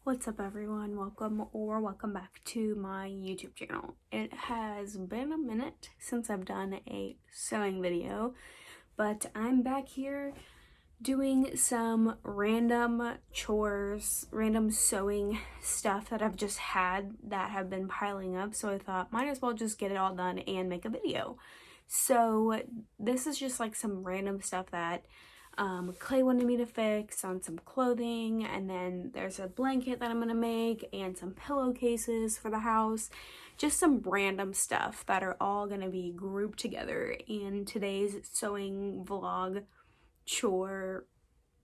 What's up everyone? Welcome back to my YouTube channel. It has been a minute since I've done a sewing video, but I'm back here doing some random chores, random sewing stuff that I've just had that have been piling up, so I thought might as well just get it all done and make a video. So this is just like some random stuff that Clay wanted me to fix on some clothing, and then there's a blanket that I'm gonna make and some pillowcases for the house. Just some random stuff that are all gonna be grouped together in today's sewing vlog chore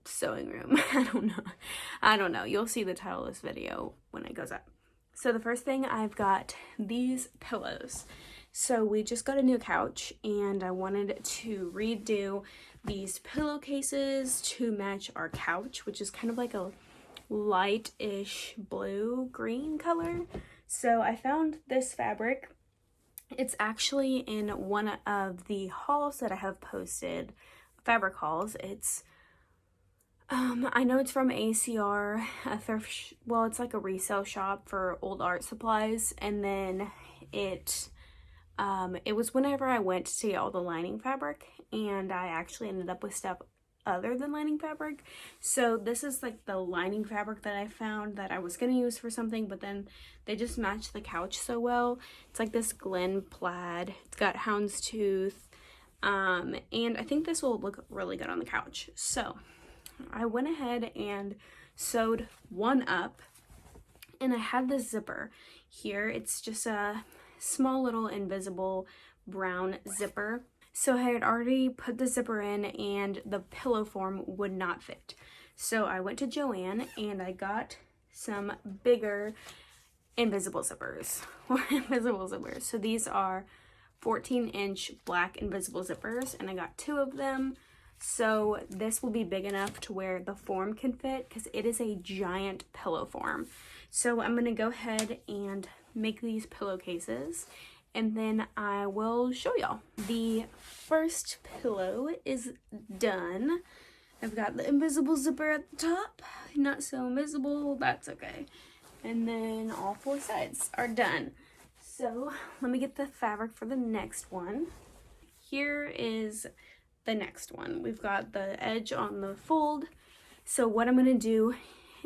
sewing room. I don't know. You'll see the title of this video when it goes up. So the first thing, I've got these pillows. So we just got a new couch and I wanted to redo these pillowcases to match our couch, which is kind of like a light-ish blue-green color. So I found this fabric. It's actually in one of the hauls that I have posted, fabric hauls. It's I know it's from ACR, a thrift, well, it's like a resale shop for old art supplies, and then it was whenever I went to get all the lining fabric, and I actually ended up with stuff other than lining fabric. So this is like the lining fabric that I found that I was gonna use for something, but then they just match the couch so well. It's like this Glen plaid. It's got houndstooth, and I think this will look really good on the couch. So I went ahead and sewed one up, and I had this zipper here. It's just a small little invisible brown zipper. So I had already put the zipper in and the pillow form would not fit. So I went to Joann and I got some bigger invisible zippers. So these are 14-inch black invisible zippers, and I got 2 of them. So this will be big enough to where the form can fit, because it is a giant pillow form. So I'm gonna go ahead and make these pillowcases, and then I will show y'all. The first pillow is done. I've got the invisible zipper at the top. Not so invisible, that's okay. And then all 4 sides are done. So let me get the fabric for the next one. Here is the next one. We've got the edge on the fold. So what I'm gonna do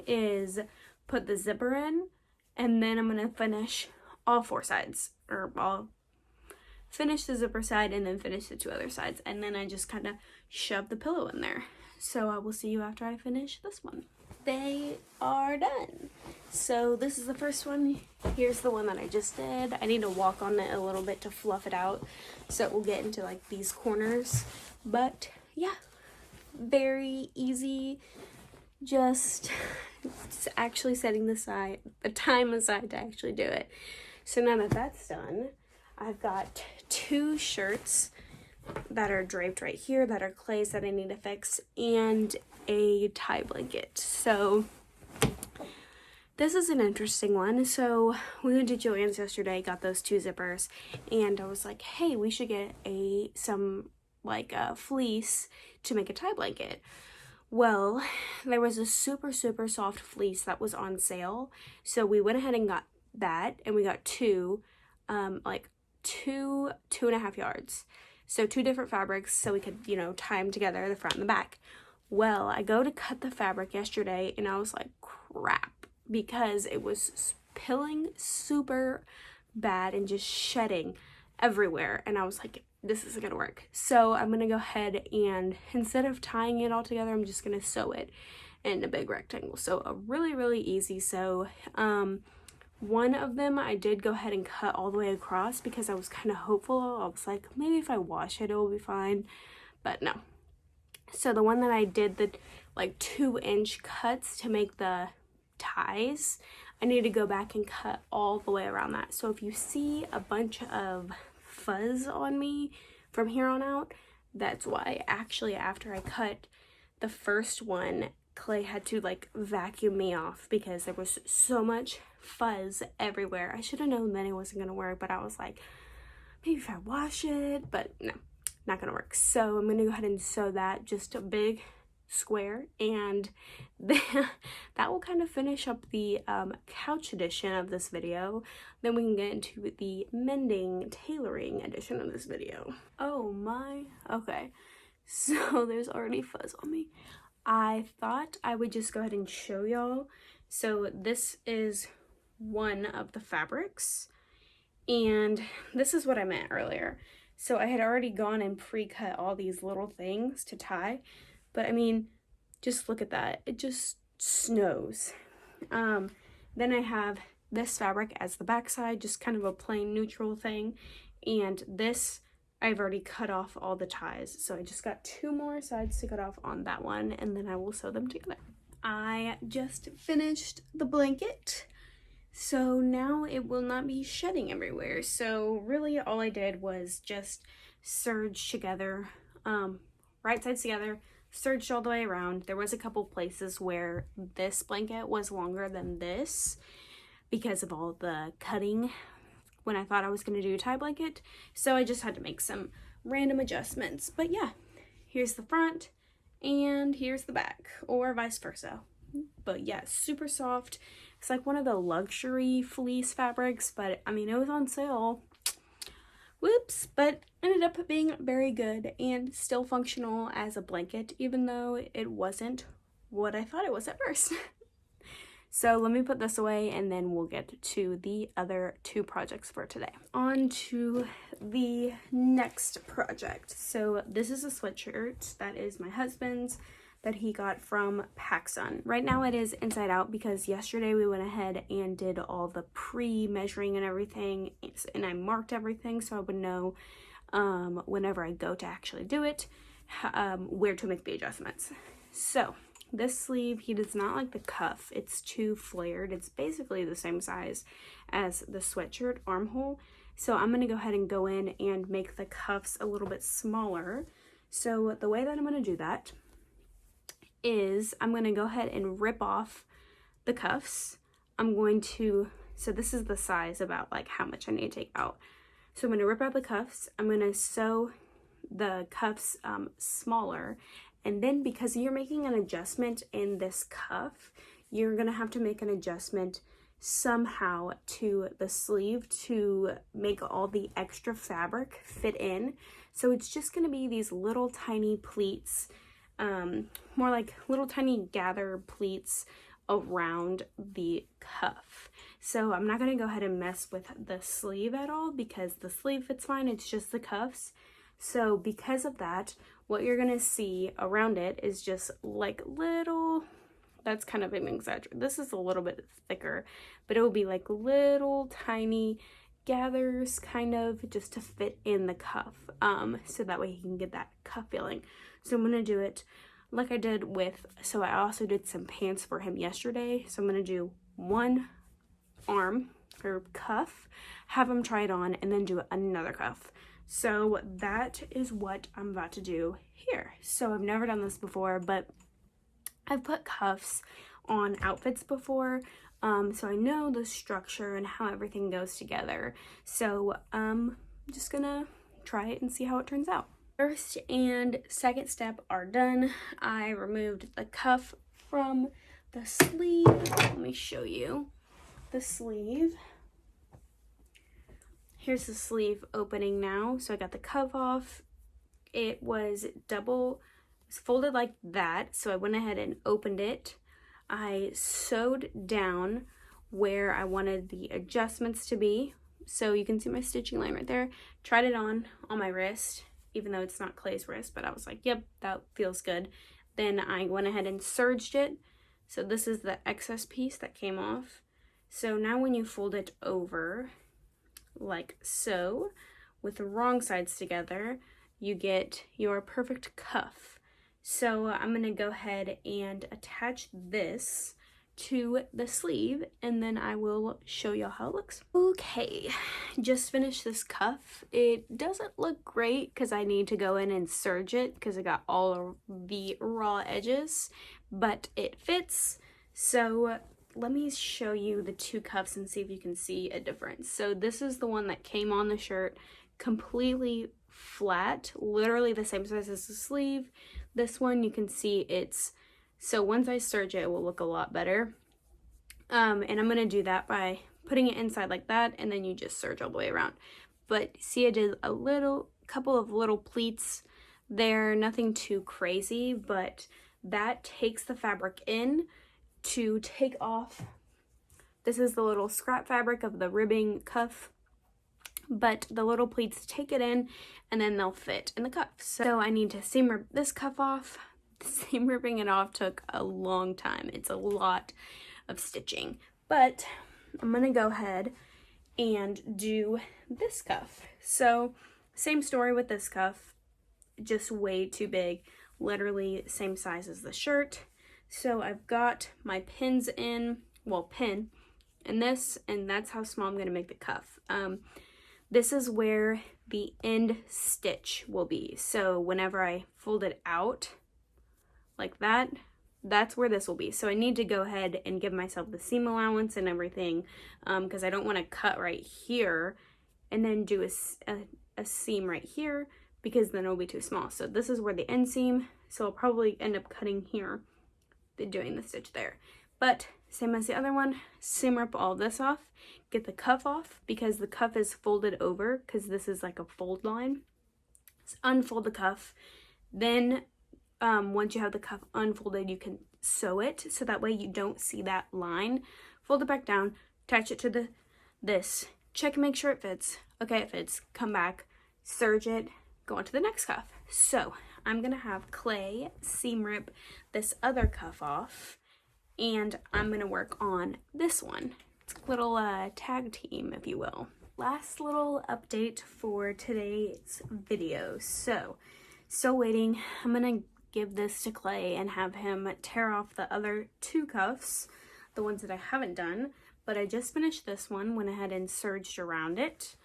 is put the zipper in, and then I'm gonna finish all 4 sides, or I'll finish the zipper side and then finish the 2 other sides, and then I just kind of shove the pillow in there. So I will see you after I finish this one. They are done. So this is the first one. Here's the one that I just did. I need to walk on it a little bit to fluff it out so it will get into like these corners. But yeah, very easy. Just actually setting the time aside to actually do it. So now that that's done, I've got 2 shirts that are draped right here that are Clay's that I need to fix, and a tie blanket. So this is an interesting one. So we went to Joann's yesterday, got those 2 zippers, and I was like, hey, we should get some fleece to make a tie blanket. Well, there was a super soft fleece that was on sale, so we went ahead and got that, and we got 2 2.5 yards, so 2 different fabrics, so we could, tie them together, the front and the back. Well, I go to cut the fabric yesterday, and I was like, crap, because it was pilling super bad and just shedding everywhere, and I was like, this isn't gonna work. So I'm gonna go ahead and, instead of tying it all together, I'm just gonna sew it in a big rectangle. So a really easy sew. One of them I did go ahead and cut all the way across because I was kind of hopeful. I was like, maybe if I wash it, it will be fine, but no. So the one that I did the 2-inch cuts to make the ties, I need to go back and cut all the way around that. So if you see a bunch of fuzz on me from here on out, that's why. Actually, after I cut the first one, Clay had to vacuum me off because there was so much fuzz everywhere. I should have known that it wasn't gonna work, but I was like, maybe if I wash it, but no, not gonna work. So I'm gonna go ahead and sew that, just a big square, and that will kind of finish up the couch edition of this video. Then we can get into the mending tailoring edition of this video. Oh my, okay, so there's already fuzz on me. I thought I would just go ahead and show y'all. So this is one of the fabrics, and this is what I meant earlier. So I had already gone and pre-cut all these little things to tie, but I mean, just look at that. It just snows. Then I have this fabric as the backside, just kind of a plain neutral thing. And this, I've already cut off all the ties. So I just got 2 more sides to cut off on that one, and then I will sew them together. I just finished the blanket. So now it will not be shedding everywhere. So really all I did was just serge together, right sides together, serged all the way around. There was a couple places where this blanket was longer than this because of all the cutting when I thought I was going to do a tie blanket. So I just had to make some random adjustments. But yeah, here's the front and here's the back, or vice versa. But yeah, super soft. It's like one of the luxury fleece fabrics, but I mean, it was on sale. Whoops, but ended up being very good and still functional as a blanket, even though it wasn't what I thought it was at first. So let me put this away and then we'll get to the other 2 projects for today. On to the next project. So this is a sweatshirt that is my husband's, that he got from PacSun. Right now it is inside out because yesterday we went ahead and did all the pre-measuring and everything, and I marked everything so I would know whenever I go to actually do it, where to make the adjustments. So this sleeve, he does not like the cuff. It's too flared. It's basically the same size as the sweatshirt armhole. So I'm gonna go ahead and go in and make the cuffs a little bit smaller. So the way that I'm gonna do that is I'm going to go ahead and rip off the cuffs. I'm going to, so this is the size about like how much I need to take out. So I'm going to rip out the cuffs. I'm going to sew the cuffs smaller. And then because you're making an adjustment in this cuff, you're going to have to make an adjustment somehow to the sleeve to make all the extra fabric fit in. So it's just going to be these little tiny pleats, more like little tiny gather pleats around the cuff. So I'm not going to go ahead and mess with the sleeve at all because the sleeve fits fine. It's just the cuffs. So because of that, what you're going to see around it is just like little, that's kind of an exaggeration. This is a little bit thicker, but it will be like little tiny gathers kind of just to fit in the cuff. So that way you can get that cuff feeling. So I'm going to do it like I did with, so I also did some pants for him yesterday. So I'm going to do one arm or cuff, have him try it on, and then do another cuff. So that is what I'm about to do here. So I've never done this before, but I've put cuffs on outfits before. So I know the structure and how everything goes together. So I'm just gonna try it and see how it turns out. First and second step are done. I removed the cuff from the sleeve. Let me show you the sleeve. Here's the sleeve opening now. So I got the cuff off. It was folded like that. So I went ahead and opened it. I sewed down where I wanted the adjustments to be. So you can see my stitching line right there. Tried it on my wrist, even though it's not Clay's wrist, but I was like, yep, that feels good. Then I went ahead and serged it. So this is the excess piece that came off. So now when you fold it over, like so, with the wrong sides together, you get your perfect cuff. So I'm gonna go ahead and attach this to the sleeve, and then I will show you how it looks. Okay, just finished this cuff. It doesn't look great because I need to go in and serge it because I got all of the raw edges, but it fits. So let me show you the 2 cuffs and see if you can see a difference. So this is the one that came on the shirt, completely flat, literally the same size as the sleeve. This one you can see it's, so once I serge it, it will look a lot better. And I'm going to do that by putting it inside like that, and then you just serge all the way around. But see, I did a couple of little pleats there, nothing too crazy, but that takes the fabric in to take off. This is the little scrap fabric of the ribbing cuff, but the little pleats take it in and then they'll fit in the cuff. So I need to seam rip this cuff off. Seam ripping it off took a long time. It's a lot of stitching, but I'm gonna go ahead and do this cuff. So same story with this cuff, just way too big, literally same size as the shirt. So I've got my pins in, well, pin in this, and that's how small I'm gonna make the cuff. This is where the end stitch will be. So whenever I fold it out like that, that's where this will be. So I need to go ahead and give myself the seam allowance and everything, because I don't want to cut right here and then do a seam right here, because then it'll be too small. So this is where the end seam, so I'll probably end up cutting here, then doing the stitch there. But same as the other one, seam rip all this off, get the cuff off, because the cuff is folded over, because this is like a fold line. So unfold the cuff, then once you have the cuff unfolded, you can sew it, so that way you don't see that line. Fold it back down, attach it to this, check and make sure it fits. Okay, it fits, come back, serge it, go on to the next cuff. So I'm gonna have Clay seam rip this other cuff off, and I'm gonna work on this one. It's a little tag team, if you will. Last little update for today's video. So still waiting. I'm gonna give this to Clay and have him tear off the other two cuffs, the ones that I haven't done, but I just finished this one, went ahead and serged around it.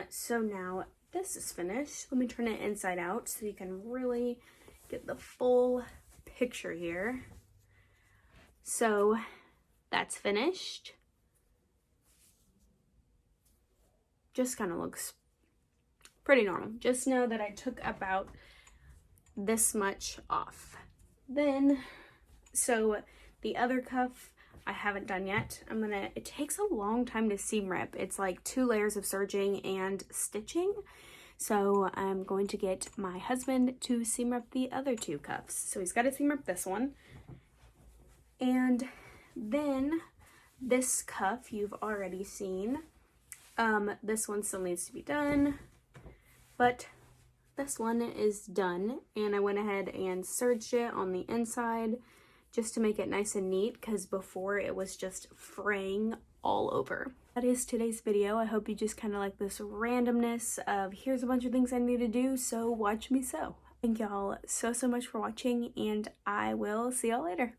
So now this is finished. Let me turn it inside out so you can really get the full picture here. So that's finished. Just kind of looks pretty normal. Just know that I took about this much off. Then, so the other cuff I haven't done yet. It takes a long time to seam rip. It's like 2 layers of serging and stitching. So I'm going to get my husband to seam rip the other 2 cuffs. So he's got to seam rip this one. And then this cuff you've already seen. This one still needs to be done, but this one is done, and I went ahead and serged it on the inside just to make it nice and neat, because before it was just fraying all over. That is today's video. I hope you just kind of like this randomness of here's a bunch of things I need to do, so watch me sew. Thank y'all so much for watching, and I will see y'all later.